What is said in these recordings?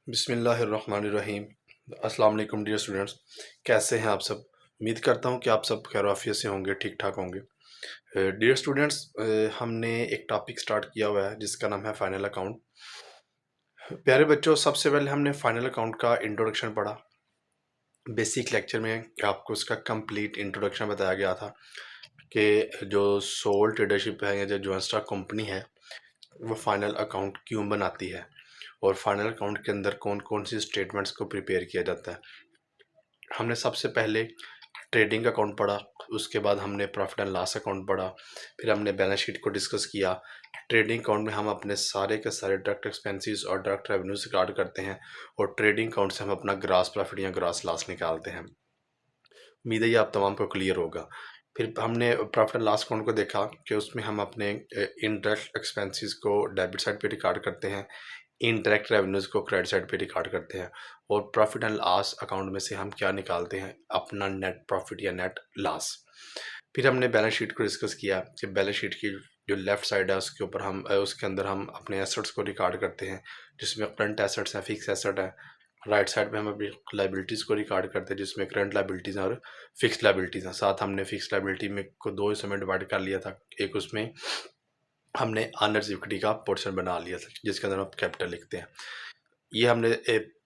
बिस्मिल्लाहिर्रहमानिर्रहीम। अस्सलाम वालेकुम डियर स्टूडेंट्स, कैसे हैं आप सब। उम्मीद करता हूं कि आप सब खैर आफियत से होंगे, ठीक ठाक होंगे। डियर स्टूडेंट्स, हमने एक टॉपिक स्टार्ट किया हुआ है जिसका नाम है फाइनल अकाउंट। प्यारे बच्चों, सबसे पहले हमने फाइनल अकाउंट का इंट्रोडक्शन पढ़ा। बेसिक लेक्चर में आपको उसका कंप्लीट इंट्रोडक्शन बताया गया था कि जो सोल ट्रेडरशिप है या जो जॉइंट स्टॉक कंपनी है वो फाइनल अकाउंट क्यों बनाती है और फाइनल अकाउंट के अंदर कौन कौन सी स्टेटमेंट्स को प्रिपेयर किया जाता है। हमने सबसे पहले ट्रेडिंग अकाउंट पढ़ा, उसके बाद हमने प्रॉफिट एंड लॉस अकाउंट पढ़ा, फिर हमने बैलेंस शीट को डिस्कस किया। ट्रेडिंग अकाउंट में हम अपने सारे के सारे डायरेक्ट एक्सपेंसेस और डायरेक्ट रेवेन्यूज रिकॉर्ड करते हैं और ट्रेडिंग अकाउंट से हम अपना ग्रास प्रॉफिट या ग्रास लॉस निकालते हैं। उम्मीद है ये आप तमाम को क्लियर होगा। फिर हमने प्रॉफिट एंड लॉस अकाउंट को देखा कि उसमें हम अपने इनडायरेक्ट एक्सपेंसेस को डेबिट साइड पे रिकॉर्ड करते हैं, इनडायरेक्ट रेवेन्यूज को क्रेडिट साइड पे रिकॉर्ड करते हैं और प्रॉफिट एंड लॉस अकाउंट में से हम क्या निकालते हैं, अपना नेट प्रॉफिट या नेट लॉस। फिर हमने बैलेंस शीट को डिस्कस किया कि बैलेंस शीट की जो लेफ्ट साइड है उसके ऊपर हम उसके अंदर हम अपने एसेट्स को रिकॉर्ड करते हैं जिसमें करंट एसेट्स हैं, फिक्स एसेट है। राइट साइड पे हम अपनी लाइबिलिटीज़ को रिकॉर्ड करते हैं जिसमें करंट लाइबिलिटीज़ और फिक्स लाइबिलिटीज़ हैं। साथ हमने फिक्स लाइबिलिटी में को दो हिस्सों में डिवाइड कर लिया था। एक उसमें हमने अनर्स इक्विटी का पोर्शन बना लिया था जिसके अंदर हम कैपिटल लिखते हैं। ये हमने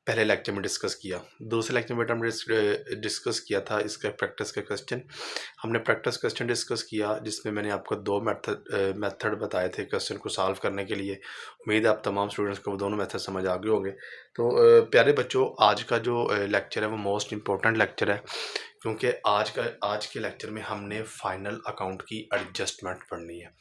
पहले लेक्चर में डिस्कस किया। दूसरे लेक्चर में हमने डिस्कस किया था इसका प्रैक्टिस का क्वेश्चन। हमने प्रैक्टिस क्वेश्चन डिस्कस किया जिसमें मैंने आपको दो मेथड बताए थे क्वेश्चन को सॉल्व करने के लिए। उम्मीद है आप तमाम स्टूडेंट्स को वो दोनों मेथड समझ आ गए होंगे। तो प्यारे बच्चों, आज का जो लेक्चर है वो मोस्ट इम्पोर्टेंट लेक्चर है क्योंकि आज के लेक्चर में हमने फाइनल अकाउंट की एडजस्टमेंट पढ़नी है।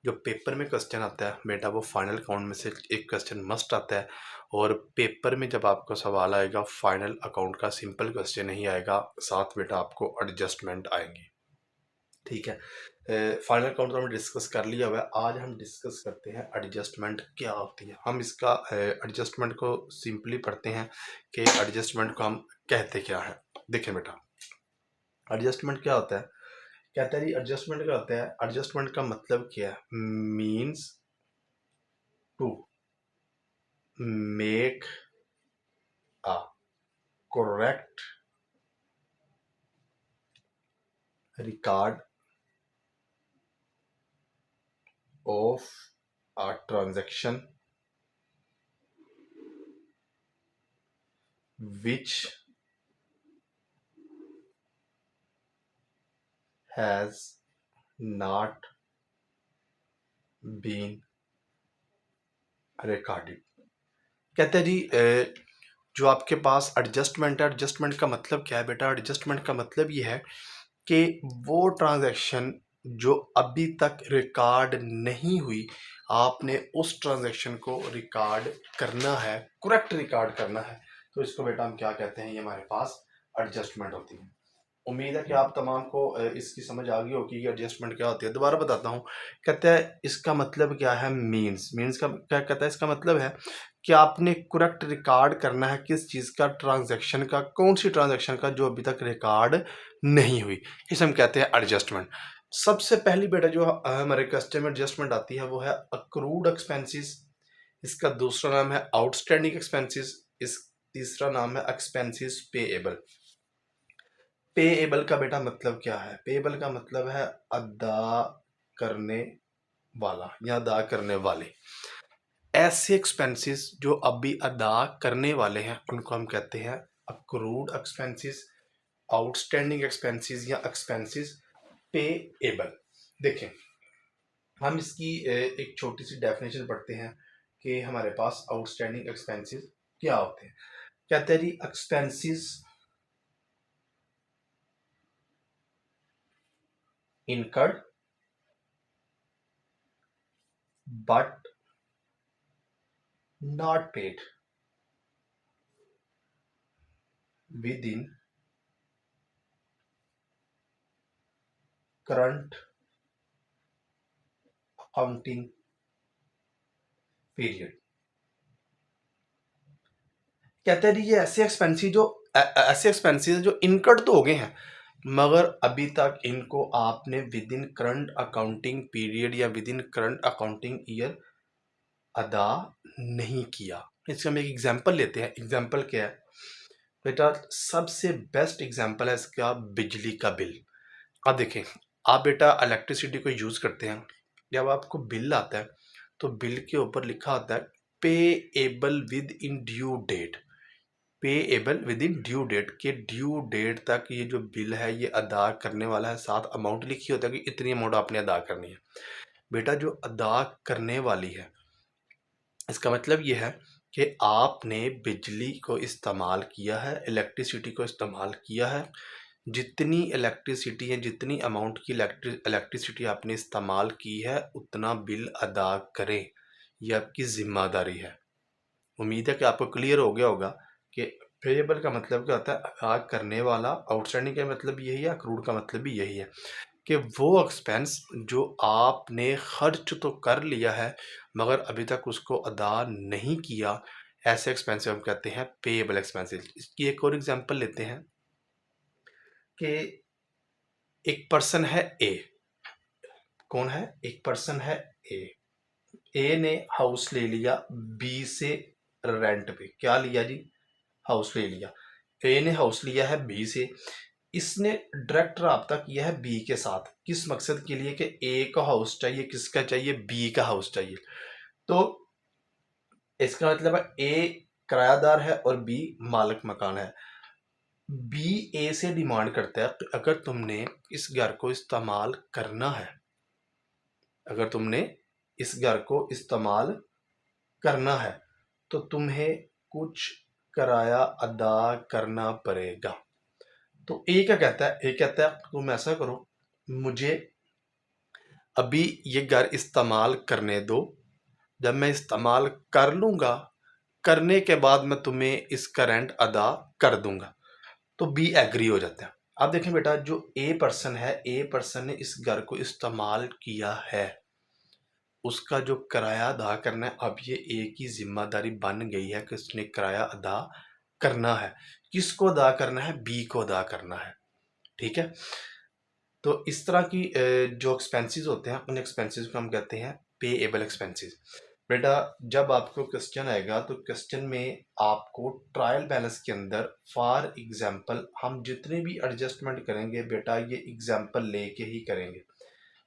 जो पेपर में क्वेश्चन आता है बेटा वो फाइनल अकाउंट में से एक क्वेश्चन मस्ट आता है और पेपर में जब आपको सवाल आएगा फाइनल अकाउंट का सिंपल क्वेश्चन नहीं आएगा, साथ बेटा आपको एडजस्टमेंट आएंगी। ठीक है, फाइनल अकाउंट तो हमने डिस्कस कर लिया हुआ है। आज हम डिस्कस करते हैं एडजस्टमेंट क्या होती है। हम इसका एडजस्टमेंट को सिंपली पढ़ते हैं कि एडजस्टमेंट को हम कहते क्या है। देखें बेटा, एडजस्टमेंट क्या होता है। कहता है जी एडजस्टमेंट क्या होता है। एडजस्टमेंट का मतलब क्या है, means to make a correct record of a transaction which has not been recorded। कहते हैं जी जो आपके पास एडजस्टमेंट है, एडजस्टमेंट का मतलब क्या है बेटा। एडजस्टमेंट का मतलब ये है कि वो ट्रांजैक्शन जो अभी तक रिकॉर्ड नहीं हुई, आपने उस ट्रांजैक्शन को रिकॉर्ड करना है, करेक्ट रिकॉर्ड करना है। तो इसको बेटा हम क्या कहते हैं, ये हमारे पास एडजस्टमेंट होती है। उम्मीद है कि आप तमाम को इसकी समझ आ गई होगी कि एडजस्टमेंट क्या होती है। दोबारा बताता हूँ। कहता है इसका मतलब क्या है, मीन्स का क्या कहता है। इसका मतलब है कि आपने करेक्ट रिकॉर्ड करना है किस चीज़ का, ट्रांजैक्शन का। कौन सी ट्रांजैक्शन का जो अभी तक रिकॉर्ड नहीं हुई, इसे हम कहते हैं एडजस्टमेंट। सबसे पहली बेटा जो हमारे क्वेश्चन में एडजस्टमेंट आती है वो है अक्रूड एक्सपेंसेस। इसका दूसरा नाम है आउटस्टैंडिंग एक्सपेंसेस। इस तीसरा नाम है एक्सपेंसेस पेएबल। पेएबल का बेटा मतलब क्या है। पेएबल का मतलब है अदा करने वाला या अदा करने वाले। ऐसे एक्सपेंसेस जो अभी अदा करने वाले हैं उनको हम कहते हैं अक्रूड एक्सपेंसेस, आउटस्टैंडिंग एक्सपेंसेस या एक्सपेंसेस पेएबल। देखें, हम इसकी एक छोटी सी डेफिनेशन पढ़ते हैं कि हमारे पास आउटस्टैंडिंग एक्सपेंसेस क्या होते हैं। कहते हैं जी expenses incurred but not paid within current accounting period। कहते हैं ये ऐसे एक्सपेंसेस जो इनकर्ड तो हो गए हैं मगर अभी तक इनको आपने within current accounting period या within current accounting year अदा नहीं किया। इसका हम एक एग्जांपल लेते हैं। एग्जांपल क्या है बेटा, सबसे बेस्ट एग्जांपल है इसका बिजली का बिल। अब देखें, आप बेटा इलेक्ट्रिसिटी को यूज़ करते हैं, जब आपको बिल आता है तो बिल के ऊपर लिखा होता है payable within due date. Payable within due date के ड्यू डेट तक ये जो बिल है ये अदा करने वाला है, साथ अमाउंट लिखी होता है कि इतनी अमाउंट आपने अदा करनी है। बेटा जो अदा करने वाली है, इसका मतलब ये है कि आपने बिजली को इस्तेमाल किया है, इलेक्ट्रिसिटी को इस्तेमाल किया है। जितनी इलेक्ट्रिसिटी है, जितनी अमाउंट की इलेक्ट्रिसिटी आपने इस्तेमाल की है, उतना बिल अदा करें। ये आपकी ज़िम्मेदारी है। उम्मीद है कि आपको क्लियर हो गया होगा कि पेएबल का मतलब क्या होता है, अदा करने वाला। आउटस्टैंडिंग का मतलब यही है, अक्रूड का मतलब भी यही है कि वो एक्सपेंस जो आपने खर्च तो कर लिया है मगर अभी तक उसको अदा नहीं किया, ऐसे एक्सपेंसिव हम कहते हैं पेएबल एक्सपेंसेस। इसकी एक और एग्जांपल लेते हैं कि एक पर्सन है ए। कौन है? एक पर्सन है ए। ए ने हाउस ले लिया बी से रेंट पे। क्या लिया जी? हाउस ले लिया। ए ने हाउस लिया है बी से। इसने डायरेक्ट रब्ता किया है बी के साथ। किस मकसद के लिए? कि ए का हाउस चाहिए, किसका चाहिए? बी का हाउस चाहिए। तो इसका मतलब है ए किरायादार है और बी मालिक मकान है। बी ए से डिमांड करता है कि अगर तुमने इस घर को इस्तेमाल करना है, अगर तुमने इस घर को इस्तेमाल करना है तो तुम्हें कुछ किराया अदा करना पड़ेगा। तो ए क्या कहता है? ए कहता है तुम ऐसा करो, मुझे अभी ये घर इस्तेमाल करने दो, जब मैं इस्तेमाल कर लूँगा, करने के बाद मैं तुम्हें इसका रेंट अदा कर दूंगा। तो बी एग्री हो जाता है। अब देखें बेटा, जो ए पर्सन है, ए पर्सन ने इस घर को इस्तेमाल किया है, उसका जो किराया अदा करना है, अब ये ए की जिम्मेदारी बन गई है कि उसने किराया अदा करना है। किसको अदा करना है? बी को अदा करना है। ठीक है। तो इस तरह की जो एक्सपेंसेस होते हैं, उन एक्सपेंसेस को हम कहते हैं पेएबल एक्सपेंसेस। बेटा जब आपको क्वेश्चन आएगा तो क्वेश्चन में आपको ट्रायल बैलेंस के अंदर फॉर एग्जांपल हम जितने भी एडजस्टमेंट करेंगे बेटा ये एग्जांपल लेके ही करेंगे।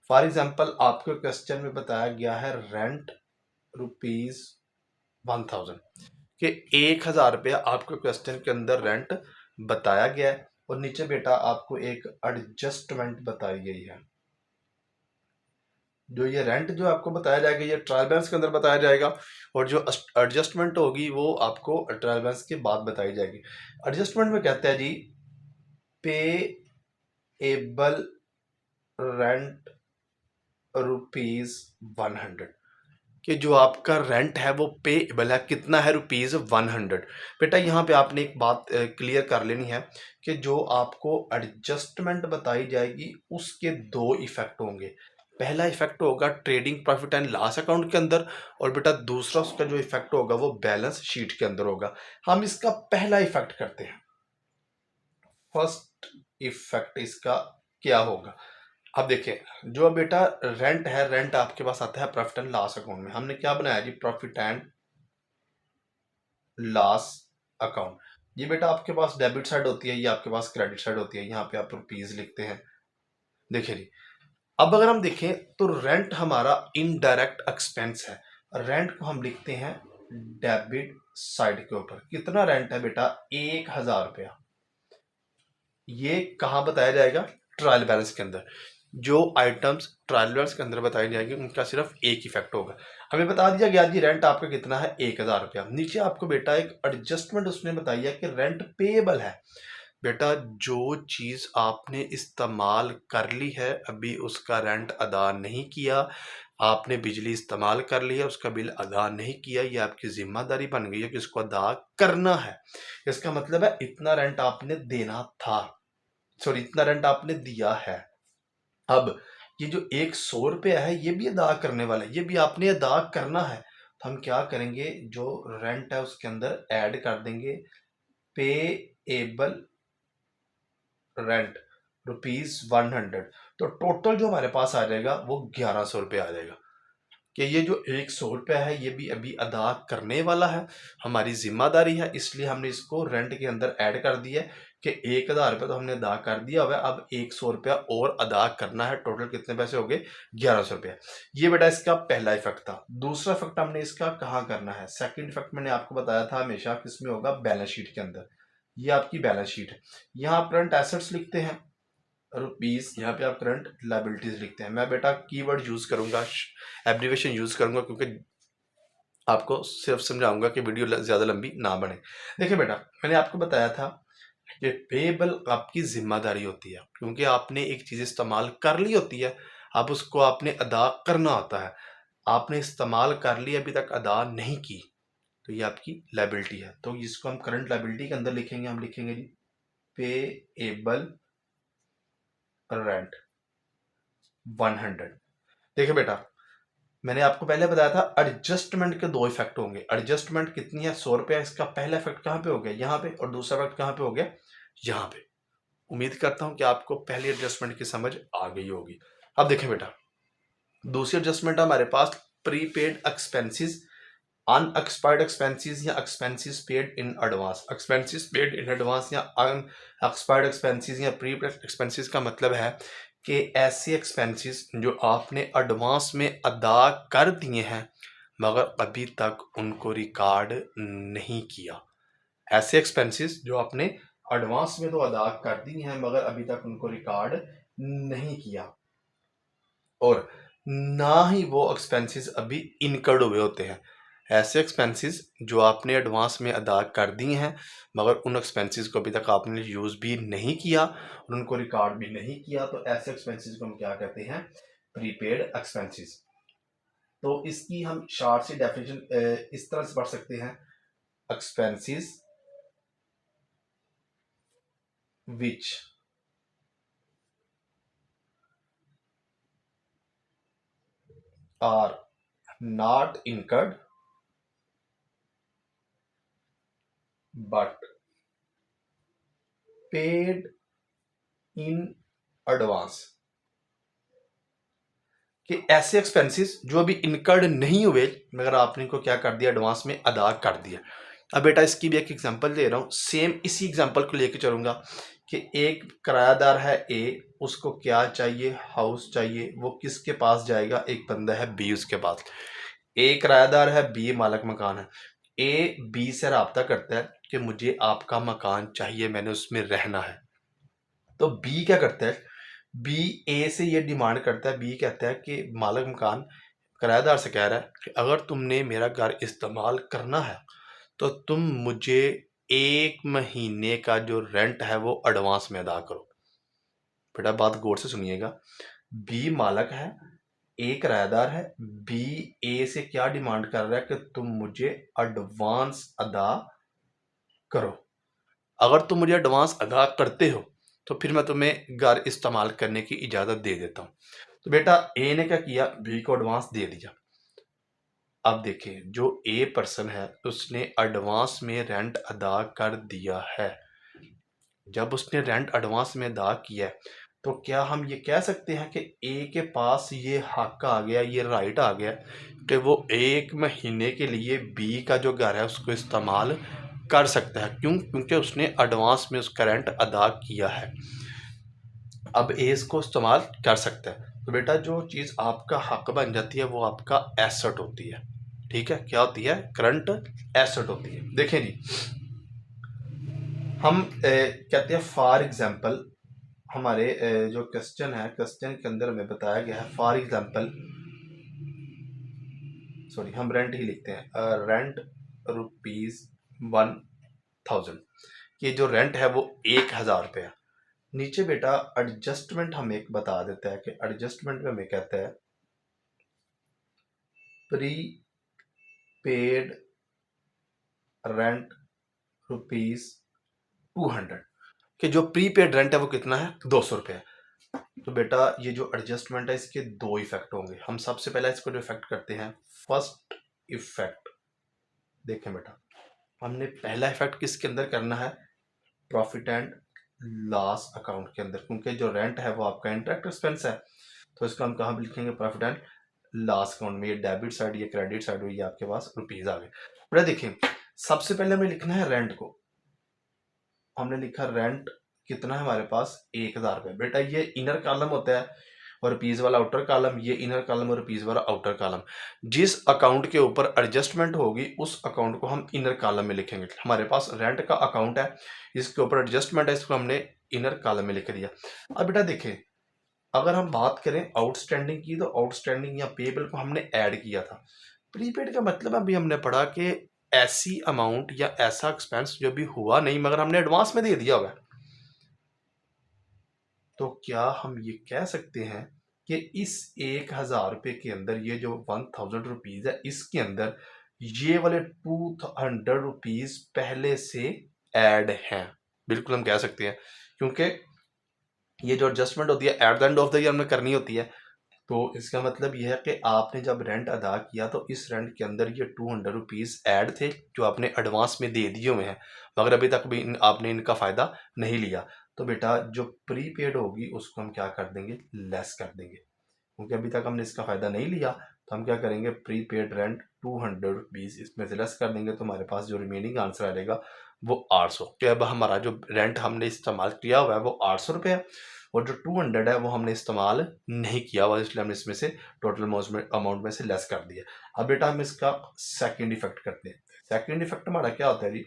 फॉर एग्जांपल आपको क्वेश्चन में बताया गया है रेंट रुपीज 1000 कि 1000 रुपया आपको क्वेश्चन के अंदर रेंट बताया गया है और नीचे बेटा आपको एक एडजस्टमेंट बताई गई है। जो ये रेंट जो आपको बताया जाएगा ये ट्रायल बैलेंस के अंदर बताया जाएगा और जो एडजस्टमेंट होगी वो आपको ट्रायल बैलेंस के बाद बताई जाएगी। एडजस्टमेंट में कहते हैं जी पे एबल रेंट ₹100 कि जो आपका रेंट है वो पेएबल है। कितना है? ₹100। बेटा यहाँ पे आपने एक बात क्लियर कर लेनी है कि जो आपको एडजस्टमेंट बताई जाएगी उसके दो इफेक्ट होंगे। पहला इफेक्ट होगा trading profit and loss account के अंदर और बेटा दूसरा उसका जो इफेक्ट होगा वो बैलेंस शीट के अंदर होगा। हम इसका पहला इफेक्ट करते हैं। फर्स्ट इफेक्ट इसका क्या होगा? अब देखें, जो बेटा रेंट है, रेंट आपके पास आता है प्रॉफिट एंड लॉस अकाउंट में। हमने क्या बनाया जी? Profit and loss account. ये बेटा आपके पास डेबिट साइड होती है, ये आपके पास क्रेडिट साइड होती है। यहाँ पे आप रुपीज लिखते हैं। देखिए जी, अब अगर हम देखें तो रेंट हमारा इनडायरेक्ट एक्सपेंस है। रेंट को हम लिखते हैं डेबिट साइड के ऊपर। कितना रेंट है बेटा? 1000 रुपया। ये कहाँ बताया जाएगा? ट्रायल बैलेंस के अंदर। जो आइटम्स ट्रायल बैलेंस के अंदर बताई जाएगी उनका सिर्फ एक इफेक्ट होगा। हमें बता दिया गया जी रेंट आपका कितना है? 1000 रुपया। नीचे आपको बेटा एक एडजस्टमेंट उसने बताई है कि रेंट पेएबल है। बेटा जो चीज़ आपने इस्तेमाल कर ली है, अभी उसका रेंट अदा नहीं किया, आपने बिजली इस्तेमाल कर लिया, उसका बिल अदा नहीं किया, ये आपकी जिम्मेदारी बन गई है कि इसको अदा करना है। इसका मतलब है इतना रेंट आपने देना था, सॉरी इतना रेंट आपने दिया है। अब ये जो 100 रुपया है ये भी अदा करने वाला है, ये भी आपने अदा करना है। तो हम क्या करेंगे? जो रेंट है उसके अंदर ऐड कर देंगे पे एबल रेंट ₹100। तो टोटल जो हमारे पास आ जाएगा वो 1100 रुपये आ जाएगा। कि ये जो 100 रुपया है ये भी अभी अदा करने वाला है, हमारी जिम्मेदारी है, इसलिए हमने इसको रेंट के अंदर ऐड कर दिया है कि 1000 रुपया तो हमने अदा कर दिया हुआ है, अब 100 रुपया और अदा करना है। टोटल कितने पैसे हो गए? 1100 रुपया। ये बेटा इसका पहला इफेक्ट था। दूसरा इफेक्ट हमने इसका कहाँ करना है? सेकंड इफेक्ट मैंने आपको बताया था हमेशा किसमें होगा? बैलेंस शीट के अंदर। ये आपकी बैलेंस शीट है। यहाँ आप करंट एसेट्स लिखते हैं रुपीज, यहाँ पे आप करंट लाइबिलिटीज लिखते हैं। मैं बेटा कीवर्ड यूज करूंगा, एब्रीवेशन यूज करूंगा, क्योंकि आपको सिर्फ समझाऊंगा कि वीडियो ज्यादा लंबी ना बने। देखिए बेटा, मैंने आपको बताया था कि पेएबल आपकी जिम्मेदारी होती है, क्योंकि आपने एक चीज इस्तेमाल कर ली होती है, अब उसको आपने अदा करना होता है। आपने इस्तेमाल कर ली, अभी तक अदा नहीं की, तो ये आपकी लाइबिलिटी है। तो इसको हम करंट लाइबिलिटी के अंदर लिखेंगे। हम लिखेंगे जी पेएबल रेंट 100। देखिए बेटा, मैंने आपको पहले बताया था एडजस्टमेंट के दो इफेक्ट होंगे। एडजस्टमेंट कितनी है? 100 रुपया। इसका पहला इफेक्ट कहां पे हो गया? यहाँ पे। और दूसरा इफेक्ट कहां पे हो गया? यहाँ पे। उम्मीद करता हूं कि आपको पहली एडजस्टमेंट की समझ आ गई होगी। अब देखें बेटा, दूसरी एडजस्टमेंट हमारे पास प्रीपेड एक्सपेंसेस, अनएक्सपायर्ड एक्सपेंसेस या expenses paid in advance. Expenses paid in advance या अनएक्सपायर्ड एक्सपेंसेस या प्रीपेड एक्सपेंसेस का मतलब है कि ऐसे एक्सपेंसेस जो आपने एडवांस में अदा कर दिए हैं मगर अभी तक उनको रिकॉर्ड नहीं किया। ऐसे एक्सपेंसेस जो आपने एडवांस में तो अदा कर दिए हैं मगर अभी तक उनको रिकॉर्ड नहीं किया, और ना ही वो एक्सपेंसेस अभी इनकर्ड हुए होते हैं। ऐसे एक्सपेंसेस जो आपने एडवांस में अदा कर दिए हैं मगर उन एक्सपेंसेस को अभी तक आपने यूज़ भी नहीं किया और उनको रिकॉर्ड भी नहीं किया, तो ऐसे एक्सपेंसेस को हम क्या कहते हैं? Prepaid expenses. तो इसकी हम शॉर्ट सी डेफिनेशन इस तरह से पढ़ सकते हैं: expenses which are not incurred but paid in advance. कि ऐसे एक्सपेंसेस जो अभी इनकर्ड नहीं हुए मगर आपने इनको क्या कर दिया? एडवांस में अदा कर दिया। अब बेटा इसकी भी एक एग्जांपल दे रहा हूँ, सेम इसी एग्जांपल को लेके चलूंगा कि एक किरायादार है ए, उसको क्या चाहिए? हाउस चाहिए। वो किसके पास जाएगा? एक बंदा है बी उसके पास। ए किरायादार है, बी मालिक मकान है। ए बी से रब्ता करता है कि मुझे आपका मकान चाहिए, मैंने उसमें रहना है। तो बी क्या करता है? बी ए से ये डिमांड करता है, बी कहता है कि मालिक मकान किराएदार से कह रहा है कि अगर तुमने मेरा घर इस्तेमाल करना है तो तुम मुझे 1 महीने का जो रेंट है वो एडवांस में अदा करो। बेटा बात गौर से सुनिएगा, बी मालिक है, ए किराएदार है। बी ए से क्या डिमांड कर रहा है? कि तुम मुझे एडवांस अदा करो। अगर तुम मुझे एडवांस अदा करते हो तो फिर मैं तुम्हें घर इस्तेमाल करने की इजाज़त दे देता हूँ। तो बेटा ए ने क्या किया? बी को एडवांस दे दिया। अब देखें, जो ए पर्सन है उसने एडवांस में रेंट अदा कर दिया है। जब उसने रेंट एडवांस में अदा किया है तो क्या हम ये कह सकते हैं कि ए के पास ये हक आ गया, ये राइट आ गया कि वो 1 महीने के लिए बी का जो घर है उसको इस्तेमाल कर सकता है? क्यों? क्योंकि उसने एडवांस में उसका रेंट अदा किया है। अब ए इसको इस्तेमाल कर सकता है। तो बेटा जो चीज़ आपका हक बन जाती है वो आपका एसेट होती है। ठीक है, क्या होती है? करंट एसेट होती है। देखें जी, हम कहते हैं फॉर एग्जांपल, हमारे जो क्वेश्चन है, क्वेश्चन के अंदर हमें बताया गया है फॉर एग्जांपल, सॉरी हम रेंट ही लिखते हैं, रेंट ₹1000। ये जो रेंट है वो 1000 रुपया। नीचे बेटा एडजस्टमेंट हमें एक बता देता है कि एडजस्टमेंट में हमें कहता है प्री पेड रेंट ₹200, कि जो प्रीपेड रेंट है वो कितना है? 200 रुपये। तो बेटा ये जो एडजस्टमेंट है इसके दो इफेक्ट होंगे। हम सबसे पहले इसको जो इफेक्ट करते हैं, फर्स्ट इफेक्ट देखें बेटा, हमने पहला इफेक्ट किसके अंदर करना है? प्रॉफिट एंड लॉस अकाउंट के अंदर, क्योंकि जो रेंट है वो आपका इंटरेक्ट एक्सपेंस है। तो इसको हम कहाँ पे लिखेंगे? प्रॉफिट एंड लास्ट अकाउंट में, ये डेबिट साइड, ये क्रेडिट साइड हुई, ये आपके पास रुपीज आ गए। बेटा देखिए, सबसे पहले हमें लिखना है रेंट को। हमने लिखा रेंट कितना है हमारे पास, 1000 रुपये। बेटा ये इनर कॉलम होता है और रुपीज वाला आउटर कॉलम, ये इनर कॉलम और रुपीज वाला आउटर कॉलम। जिस अकाउंट के ऊपर एडजस्टमेंट होगी उस अकाउंट को हम इनर कॉलम में लिखेंगे। हमारे पास रेंट का अकाउंट है, इसके ऊपर एडजस्टमेंट है, इसको हमने इनर कॉलम में लिख दिया। अब बेटा देखें, अगर हम बात करें आउटस्टैंडिंग की, तो आउटस्टैंडिंग या पेबल को हमने ऐड किया था। प्रीपेड का मतलब अभी हमने पढ़ा कि ऐसी अमाउंट या ऐसा एक्सपेंस जो भी हुआ नहीं मगर हमने एडवांस में दे दिया हुआ है। तो क्या हम ये कह सकते हैं कि इस 1000 रुपये के अंदर ये जो 1000 रुपीज है, इसके अंदर ये वाले 200 रुपीज पहले से ऐड हैं? बिल्कुल हम कह सकते हैं, क्योंकि ये जो एडजस्टमेंट होती है at the end of the year हमें करनी होती है। तो इसका मतलब यह है कि आपने जब रेंट अदा किया तो इस रेंट के अंदर ये 200 रुपीज़ ऐड थे जो आपने एडवांस में दे दिए हुए हैं, मगर अभी तक भी आपने इनका फ़ायदा नहीं लिया। तो बेटा जो प्रीपेड होगी उसको हम क्या कर देंगे, लेस कर देंगे, क्योंकि अभी तक हमने इसका फ़ायदा नहीं लिया। तो हम क्या करेंगे, प्रीपेड रेंट 200 रुपीज़ इसमें से लेस कर देंगे, तो हमारे पास जो रिमेनिंग आंसर आ जाएगा वो 800। कि अब हमारा जो रेंट हमने इस्तेमाल किया हुआ है वो 800 रुपये है, और जो 200 है वो हमने इस्तेमाल नहीं किया हुआ, इसलिए हमने इसमें से टोटल अमाउंट में से लेस कर दिया। अब बेटा हम इसका सेकंड इफेक्ट करते हैं। सेकंड इफेक्ट हमारा क्या होता है जी,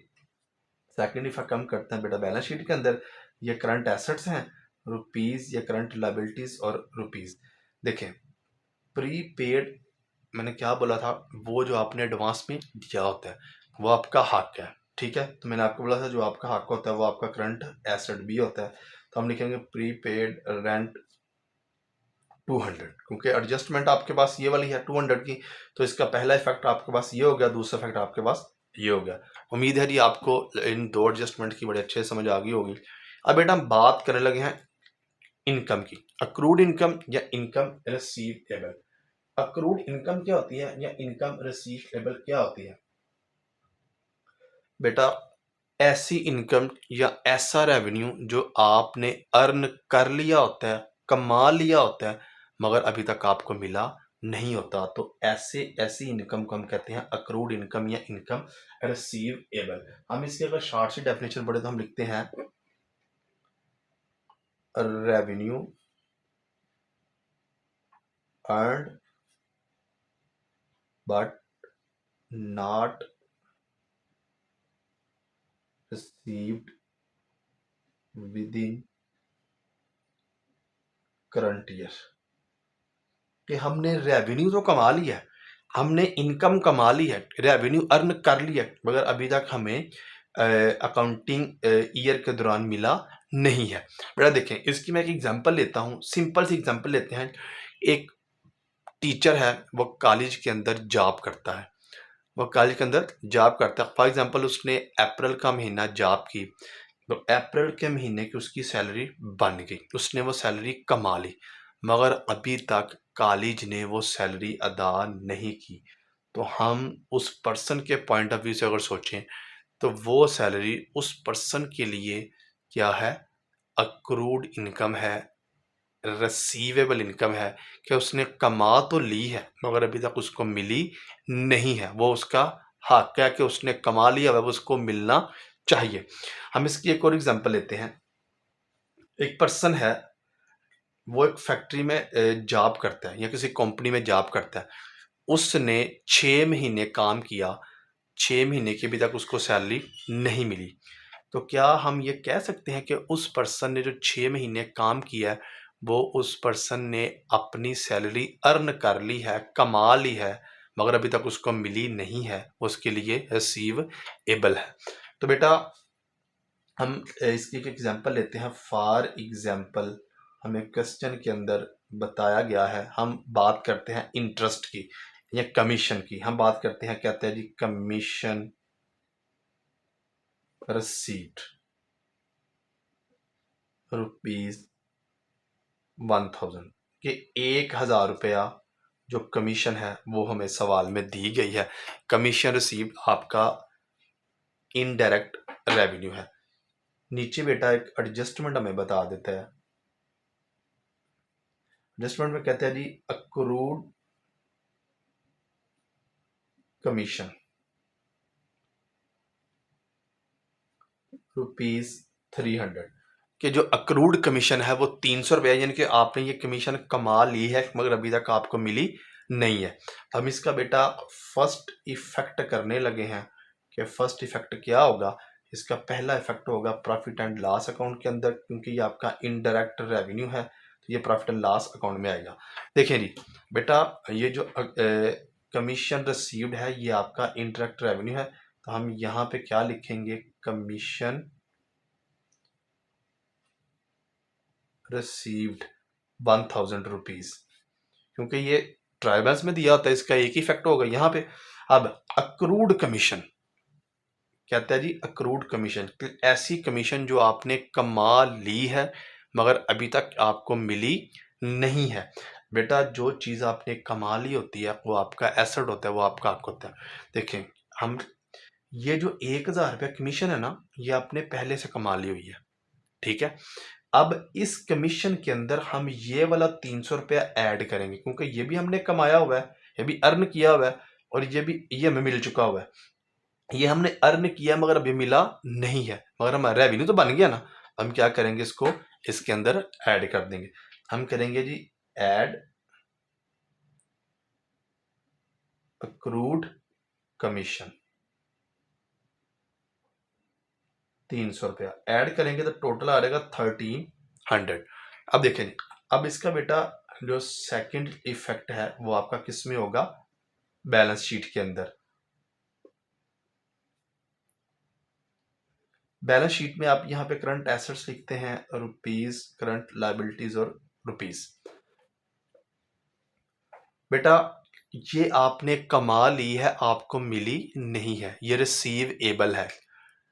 सेकंड इफेक्ट हम करते हैं बेटा बैलेंस शीट के अंदर। ये करंट एसेट्स हैं रुपीज, ये करंट लाइबिलिटीज और रुपीज। देखें, प्रीपेड मैंने क्या बोला था, वो जो आपने एडवांस में दिया होता है वो आपका हक है, ठीक है। तो मैंने आपको बोला था जो आपका हक होता है वो आपका करंट एसेट भी होता है। तो हम लिखेंगे प्रीपेड रेंट 200, क्योंकि एडजस्टमेंट आपके पास ये वाली है 200 की। तो इसका पहला इफेक्ट आपके पास ये हो गया, दूसरा इफेक्ट आपके पास ये हो गया। उम्मीद है जी आपको इन दो एडजस्टमेंट की बड़े अच्छे समझ आ गई होगी। अब बेटा हम बात करने लगे हैं इनकम की, अक्रूड इनकम या इनकम रिसीवेबल। अक्रूड इनकम क्या होती है या इनकम रिसीवेबल क्या होती है? बेटा ऐसी इनकम या ऐसा रेवेन्यू जो आपने अर्न कर लिया होता है, कमा लिया होता है, मगर अभी तक आपको मिला नहीं होता, तो ऐसी इनकम को हम कहते हैं अक्रूड इनकम या इनकम रिसीवेबल। हम इसकी अगर शॉर्ट सी डेफिनेशन पढ़े तो हम लिखते हैं revenue earned but not received with in current year. कि हमने रेवेन्यू तो कमा लिया है, हमने इनकम कमा ली है, रेवेन्यू अर्न कर लिया है, मगर अभी तक हमें अकाउंटिंग ईयर के दौरान मिला नहीं है। बेटा देखें, इसकी मैं एक एग्जांपल लेता हूँ, सिंपल सी एग्जांपल लेते हैं। एक टीचर है, वो कॉलेज के अंदर जॉब करता है, वो कॉलेज के अंदर जॉब करता है। फॉर एग्जांपल उसने अप्रैल का महीना जॉब की, तो अप्रैल के महीने की उसकी सैलरी बन गई, उसने वो सैलरी कमा ली, मगर अभी तक कॉलेज ने वो सैलरी अदा नहीं की। तो हम उस पर्सन के पॉइंट ऑफ व्यू से अगर सोचें तो वो सैलरी उस पर्सन के लिए क्या है, अक्रूड इनकम है, रिसीवेबल इनकम है, कि उसने कमा तो ली है मगर अभी तक उसको मिली नहीं है। वो उसका हक है कि उसने कमा लिया, वह उसको मिलना चाहिए। हम इसकी एक और एग्जांपल लेते हैं। एक पर्सन है, वो एक फैक्ट्री में जॉब करता है या किसी कंपनी में जॉब करता है। उसने 6 महीने काम किया, 6 महीने के अभी तक उसको सैलरी नहीं मिली। तो क्या हम ये कह सकते हैं कि उस पर्सन ने जो 6 महीने काम किया है वो उस पर्सन ने अपनी सैलरी अर्न कर ली है, कमा ली है, मगर अभी तक उसको मिली नहीं है, उसके लिए रिसीवेबल है? तो बेटा हम इसकी एक एग्जांपल लेते हैं। फॉर एग्जांपल हमें क्वेश्चन के अंदर बताया गया है, हम बात करते हैं इंटरेस्ट की या कमीशन की। हम बात करते हैं, कहते हैं जी कमीशन रिसीट ₹1000, कि 1000 रुपया जो कमीशन है वो हमें सवाल में दी गई है। कमीशन रिसीव्ड आपका इनडायरेक्ट रेवेन्यू है। नीचे बेटा एक एडजस्टमेंट हमें बता देता है। एडजस्टमेंट में कहते हैं जी अक्रूड कमीशन ₹300 कि जो अक्रूड कमीशन है वो ₹300, यानी कि आपने ये कमीशन कमा ली है मगर अभी तक आपको मिली नहीं है। हम इसका बेटा फर्स्ट इफेक्ट करने लगे हैं कि फर्स्ट इफेक्ट क्या होगा। इसका पहला इफेक्ट होगा प्रॉफिट एंड लॉस अकाउंट के अंदर, क्योंकि ये आपका इनडायरेक्ट रेवेन्यू है तो ये प्रॉफिट एंड लॉस अकाउंट में आएगा। देखिए जी बेटा, ये जो कमीशन रिसीव्ड है ये आपका इनडायरेक्ट रेवेन्यू है, तो हम यहाँ पे क्या लिखेंगे, कमीशन रिसीव्ड ₹1000, क्योंकि ये ट्रायल्स में दिया होता है, इसका एक ही इफेक्ट होगा यहाँ पे। अब अक्रूड कमीशन कहता है जी, अक्रूड कमीशन ऐसी कमीशन जो आपने कमा ली है मगर अभी तक आपको मिली नहीं है। बेटा जो चीज़ आपने कमा ली होती है वो आपका एसेट होता है, वो आपका हक होता है। देखें, हम ये जो 1000 रुपया कमीशन है ना, ये आपने पहले से कमा ली हुई है, ठीक है। अब इस कमीशन के अंदर हम ये वाला 300 रुपया ऐड करेंगे, क्योंकि ये भी हमने कमाया हुआ है, ये भी अर्न किया हुआ है और ये हमें मिल चुका हुआ है। ये हमने अर्न किया मगर अभी मिला नहीं है, मगर हमारा रेवेन्यू तो बन गया ना। हम क्या करेंगे, इसको इसके अंदर ऐड कर देंगे। हम करेंगे जी ऐड अक्रूड कमीशन, 300 रुपया ऐड करेंगे तो टोटल आ जाएगा 1300। अब देखें, अब इसका बेटा जो सेकंड इफेक्ट है वो आपका किस में होगा, बैलेंस शीट के अंदर। बैलेंस शीट में आप यहाँ पे करंट एसेट्स लिखते हैं रुपीज, करंट लायबिलिटीज और रुपीज। बेटा ये आपने कमा ली है, आपको मिली नहीं है, ये रिसीवेबल है।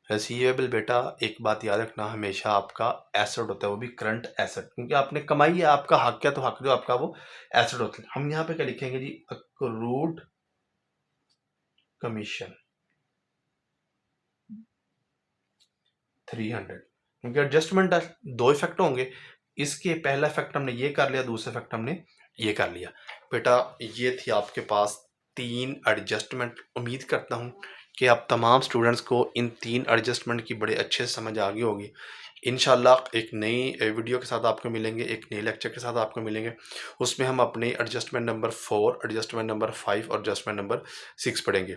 रिसीवेबल बेटा एक बात याद रखना, हमेशा आपका एसेट होता है, वो भी करंट एसेट, क्योंकि आपने कमाई है, आपका हक है, तो हक जो आपका वो एसेट होता है। हम यहाँ पे क्या लिखेंगे जी, अक्रूड कमीशन 300, क्योंकि एडजस्टमेंट है, दो इफेक्ट होंगे। इसके पहला इफेक्ट हमने ये कर लिया, दूसरा इफेक्ट हमने ये कर लिया। बेटा ये थी आपके पास 3 एडजस्टमेंट। उम्मीद करता हूँ कि आप तमाम स्टूडेंट्स को इन 3 एडजस्टमेंट की बड़े अच्छे से समझ आ गई होगी। इंशाल्लाह एक नई वीडियो के साथ आपको मिलेंगे, एक नए लेक्चर के साथ आपको मिलेंगे। उसमें हम अपने एडजस्टमेंट नंबर 4, एडजस्टमेंट नंबर 5 और एडजस्टमेंट नंबर 6 पढ़ेंगे।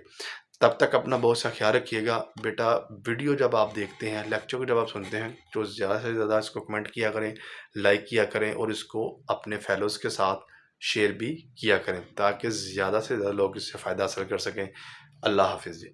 तब तक अपना बहुत सा ख्याल रखिएगा। बेटा वीडियो जब आप देखते हैं, लेक्चर को जब आप सुनते हैं, तो ज़्यादा से ज़्यादा इसको कमेंट किया करें, लाइक किया करें और इसको अपने फेलोज़ के साथ शेयर भी किया करें, ताकि ज़्यादा से ज़्यादा लोग इससे फ़ायदा हासिल कर सकें। अल्लाह हाफिज़ जी।